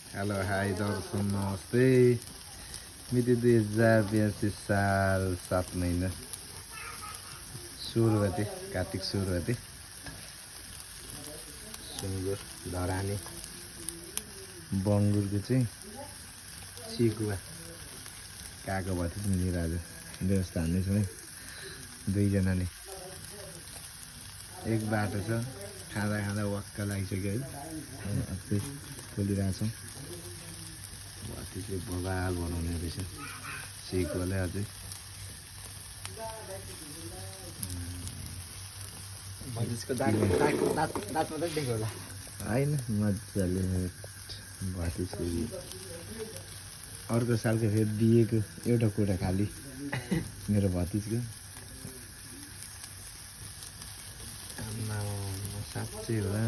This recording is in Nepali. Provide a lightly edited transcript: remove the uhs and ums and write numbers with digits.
हेलो हाई दर्शन नमस्ते। मिति 2082 साल 7 महिना सुरुवाती कार्तिक सुरुवाती सुँगुर धरानी बङ्गुरको चाहिँ सिकुवा काको भयो थियो नि आज व्यवस्था हान्दैछौँ है दुईजनाले। एक बाटो छ खाँदा खाँदा वाक्क लागिसक्यो है अझै खोलिरहेछौँ। भति चाहिँ बबाल बनाउने रहेछ सिकुवाले अझै दाँत मात्रै देख्यो होला होइन मजाले भति चाहिँ अर्को सालको फेरि दिएको एउटा कुरा खाली मेरो भतिजको साँच्चै होला।